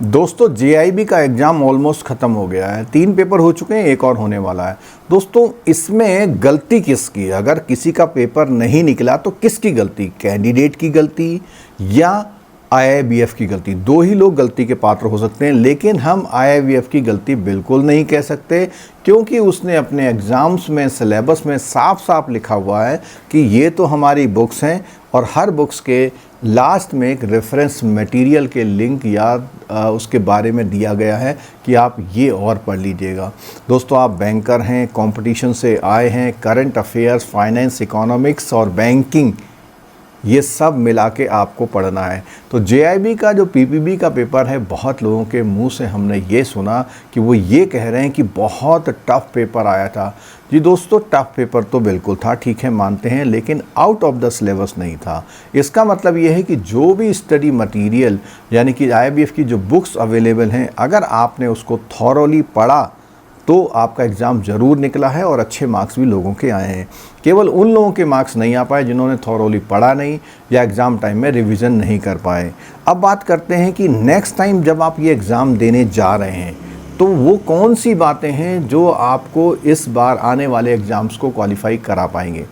दोस्तों जेआईबी का exam almost ख़त्म हो गया है। 3 पेपर हो चुके हैं, एक और होने वाला है। दोस्तों इसमें गलती किसकी? अगर किसी का पेपर नहीं निकला तो किसकी गलती? कैंडिडेट की गलती या आईआईबीएफ की गलती? दो ही लोग गलती के पात्र हो सकते हैं, लेकिन हम आईआईबीएफ की गलती बिल्कुल नहीं कह सकते, क्योंकि उसने अपने एग्ज़ाम्स में सिलेबस में साफ साफ लिखा हुआ है कि ये तो हमारी बुक्स हैं और हर बुक्स के लास्ट में एक रेफरेंस मटेरियल के लिंक या उसके बारे में दिया गया है कि आप ये और पढ़ लीजिएगा। दोस्तों आप बैंकर हैं, कंपटीशन से आए हैं, करंट अफेयर्स, फाइनेंस, इकोनॉमिक्स और बैंकिंग ये सब मिला के आपको पढ़ना है। तो जेआईबी का जो पीपीबी का पेपर है, बहुत लोगों के मुंह से हमने ये सुना कि वो ये कह रहे हैं कि बहुत टफ़ पेपर आया था। जी दोस्तों, टफ़ पेपर तो बिल्कुल था, ठीक है मानते हैं, लेकिन आउट ऑफ द सिलेबस नहीं था। इसका मतलब ये है कि जो भी स्टडी मटेरियल यानी कि आईआईबीएफ की जो बुक्स अवेलेबल हैं, अगर आपने उसको थॉरोली पढ़ा तो आपका एग्ज़ाम ज़रूर निकला है और अच्छे मार्क्स भी लोगों के आए हैं। केवल उन लोगों के मार्क्स नहीं आ पाए जिन्होंने थॉरोली पढ़ा नहीं या एग्ज़ाम टाइम में रिवीजन नहीं कर पाए। अब बात करते हैं कि नेक्स्ट टाइम जब आप ये एग्ज़ाम देने जा रहे हैं तो वो कौन सी बातें हैं जो आपको इस बार आने वाले एग्ज़ाम्स को क्वालिफाई करा पाएंगे।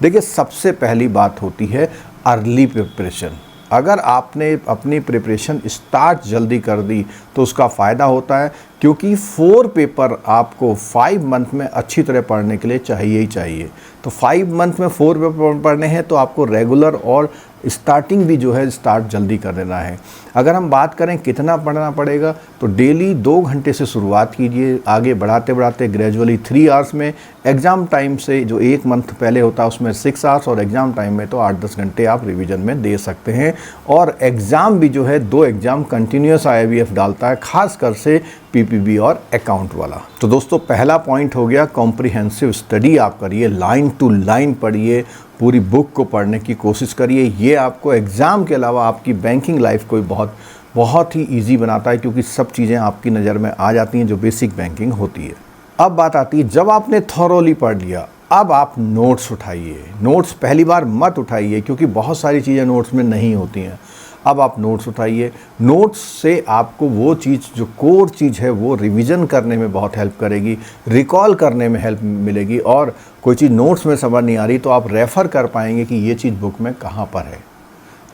देखिए, सबसे पहली बात होती है अर्ली प्रिपरेशन। अगर आपने अपनी प्रिपरेशन स्टार्ट जल्दी कर दी तो उसका फ़ायदा होता है, क्योंकि 4 पेपर आपको 5 मंथ में अच्छी तरह पढ़ने के लिए चाहिए ही चाहिए। तो 5 मंथ में 4 पेपर पढ़ने हैं तो आपको रेगुलर और स्टार्टिंग भी जो है स्टार्ट जल्दी कर देना है। अगर हम बात करें कितना पढ़ना पड़ेगा, तो डेली 2 घंटे से शुरुआत कीजिए, आगे बढ़ाते बढ़ाते ग्रेजुअली 3 आवर्स में, एग्ज़ाम टाइम से जो 1 मंथ पहले होता है उसमें 6 आवर्स, और एग्ज़ाम टाइम में तो 8-10 घंटे आप रिवीजन में दे सकते हैं। और एग्ज़ाम भी जो है 2 एग्ज़ाम कंटिन्यूस आईआईबीएफ डालता है, खासकर से पीपीबी और अकाउंट वाला। तो दोस्तों पहला पॉइंट हो गया, कॉम्प्रिहेंसिव स्टडी आप करिए, लाइन टू लाइन पढ़िए, पूरी बुक को पढ़ने की कोशिश करिए। ये आपको एग्ज़ाम के अलावा आपकी बैंकिंग लाइफ को बहुत ही ईजी बनाता है, क्योंकि सब चीज़ें आपकी नज़र में आ जाती हैं जो बेसिक बैंकिंग होती है। अब बात आती है, जब आपने थॉरोली पढ़ लिया, अब आप नोट्स उठाइए। नोट्स पहली बार मत उठाइए, क्योंकि बहुत सारी चीज़ें नोट्स में नहीं होती हैं। अब आप नोट्स उठाइए। नोट्स से आपको वो चीज़ जो कोर चीज़ है वो रिवीजन करने में बहुत हेल्प करेगी, रिकॉल करने में हेल्प मिलेगी, और कोई चीज़ नोट्स में समझ नहीं आ रही तो आप रेफ़र कर पाएंगे कि ये चीज़ बुक में कहाँ पर है।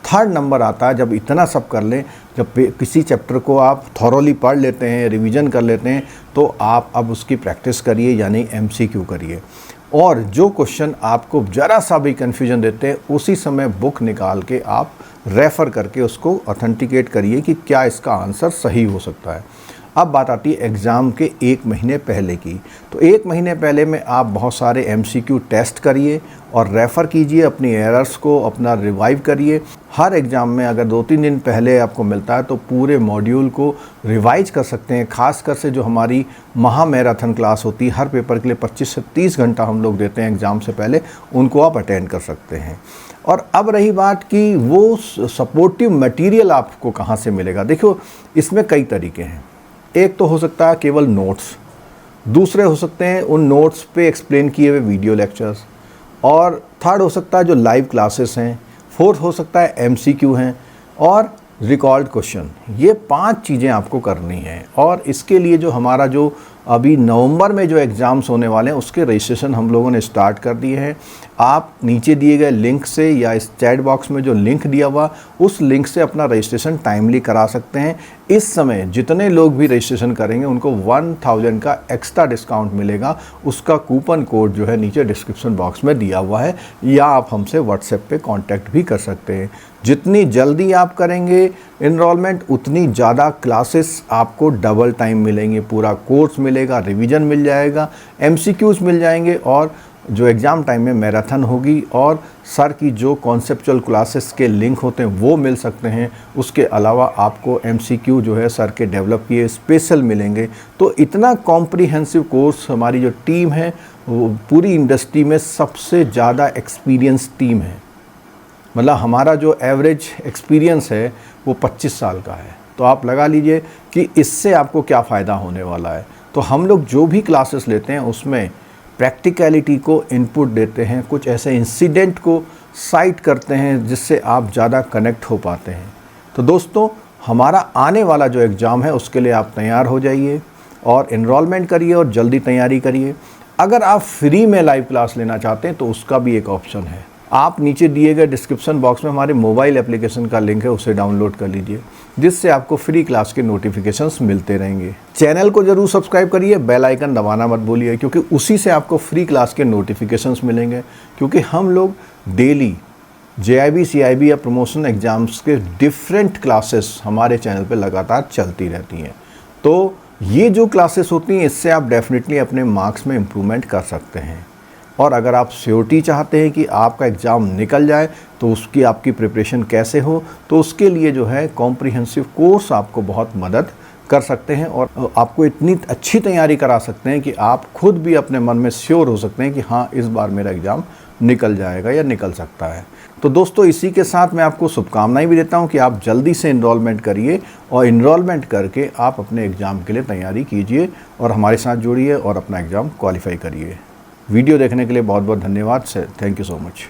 थर्ड नंबर आता है, जब इतना सब कर लें, जब किसी चैप्टर को आप थॉरोली पढ़ लेते हैं, रिवीजन कर लेते हैं, तो आप अब उसकी प्रैक्टिस करिए, यानी एमसीक्यू करिए। और जो क्वेश्चन आपको ज़रा सा भी कन्फ्यूजन देते हैं, उसी समय बुक निकाल के आप रेफ़र करके उसको ऑथेंटिकेट करिए कि क्या इसका आंसर सही हो सकता है। अब बात आती है एग्ज़ाम के 1 महीने पहले की। तो 1 महीने पहले में आप बहुत सारे एमसीक्यू टेस्ट करिए और रेफ़र कीजिए, अपनी एरर्स को अपना रिवाइव करिए। हर एग्ज़ाम में अगर 2-3 दिन पहले आपको मिलता है तो पूरे मॉड्यूल को रिवाइज कर सकते हैं। खासकर से जो हमारी महा मैराथन क्लास होती है, हर पेपर के लिए 25 से 30 घंटा हम लोग देते हैं एग्ज़ाम से पहले, उनको आप अटेंड कर सकते हैं। और अब रही बात कि वो सपोर्टिव मटेरियल आपको कहाँ से मिलेगा। देखो, इसमें कई तरीके हैं। एक तो हो सकता है केवल नोट्स, दूसरे हो सकते हैं उन नोट्स पे एक्सप्लेन किए हुए वीडियो लेक्चर्स, और थर्ड हो सकता है जो लाइव क्लासेस हैं, फोर्थ हो सकता है एमसीक्यू हैं, और रिकॉर्ड क्वेश्चन। ये 5 चीज़ें आपको करनी हैं। और इसके लिए जो हमारा जो अभी नवंबर में जो एग्ज़ाम्स होने वाले हैं उसके रजिस्ट्रेशन हम लोगों ने स्टार्ट कर दिए हैं। आप नीचे दिए गए लिंक से या इस चैट बॉक्स में जो लिंक दिया हुआ, उस लिंक से अपना रजिस्ट्रेशन टाइमली करा सकते हैं। इस समय जितने लोग भी रजिस्ट्रेशन करेंगे उनको 1000 का एक्स्ट्रा डिस्काउंट मिलेगा। उसका कूपन कोड जो है नीचे डिस्क्रिप्शन बॉक्स में दिया हुआ है, या आप हमसे व्हाट्सएप पे कांटेक्ट भी कर सकते हैं। जितनी जल्दी आप करेंगे इनरोलमेंट, उतनी ज़्यादा क्लासेस आपको डबल टाइम मिलेंगे, पूरा कोर्स मिलेगा, रिवीजन मिल जाएगा, एमसीक्यूज़ मिल जाएंगे, और जो एग्ज़ाम टाइम में मैराथन होगी, और सर की जो कॉन्सेप्चुअल क्लासेस के लिंक होते हैं वो मिल सकते हैं। उसके अलावा आपको एमसीक्यू जो है सर के डेवलप किए स्पेशल मिलेंगे। तो इतना कॉम्प्रिहेंसिव कोर्स, हमारी जो टीम है वो पूरी इंडस्ट्री में सबसे ज़्यादा एक्सपीरियंस टीम है। मतलब हमारा जो एवरेज एक्सपीरियंस है वो 25 साल का है। तो आप लगा लीजिए कि इससे आपको क्या फ़ायदा होने वाला है। तो हम लोग जो भी क्लासेस लेते हैं उसमें प्रैक्टिकलिटी को इनपुट देते हैं, कुछ ऐसे इंसिडेंट को साइट करते हैं जिससे आप ज़्यादा कनेक्ट हो पाते हैं। तो दोस्तों, हमारा आने वाला जो एग्ज़ाम है उसके लिए आप तैयार हो जाइए और इनरोलमेंट करिए और जल्दी तैयारी करिए। अगर आप फ्री में लाइव क्लास लेना चाहते हैं तो उसका भी एक ऑप्शन है। आप नीचे दिए गए डिस्क्रिप्शन बॉक्स में हमारे मोबाइल एप्लीकेशन का लिंक है, उसे डाउनलोड कर लीजिए, जिससे आपको फ्री क्लास के नोटिफिकेशंस मिलते रहेंगे। चैनल को जरूर सब्सक्राइब करिए, बेल आइकन दबाना मत भूलिए, क्योंकि उसी से आपको फ्री क्लास के नोटिफिकेशंस मिलेंगे। क्योंकि हम लोग डेली JIB CIB या प्रमोशन एग्ज़ाम्स के डिफरेंट क्लासेस हमारे चैनल पे लगातार चलती रहती हैं। तो ये जो क्लासेस होती हैं इससे आप डेफिनेटली अपने मार्क्स में इम्प्रूवमेंट कर सकते हैं। और अगर आप श्योरिटी चाहते हैं कि आपका एग्ज़ाम निकल जाए तो उसकी आपकी प्रिपरेशन कैसे हो, तो उसके लिए जो है कॉम्प्रिहेंसिव कोर्स आपको बहुत मदद कर सकते हैं और आपको इतनी अच्छी तैयारी करा सकते हैं कि आप खुद भी अपने मन में श्योर हो सकते हैं कि हाँ, इस बार मेरा एग्ज़ाम निकल जाएगा या निकल सकता है। तो दोस्तों, इसी के साथ मैं आपको शुभकामनाएं भी देता हूं कि आप जल्दी से इनरोलमेंट करिए और इनरोलमेंट करके आप अपने एग्ज़ाम के लिए तैयारी कीजिए और हमारे साथ जुड़िए और अपना एग्ज़ाम क्वालिफाई करिए। वीडियो देखने के लिए बहुत बहुत धन्यवाद। Thank you so much.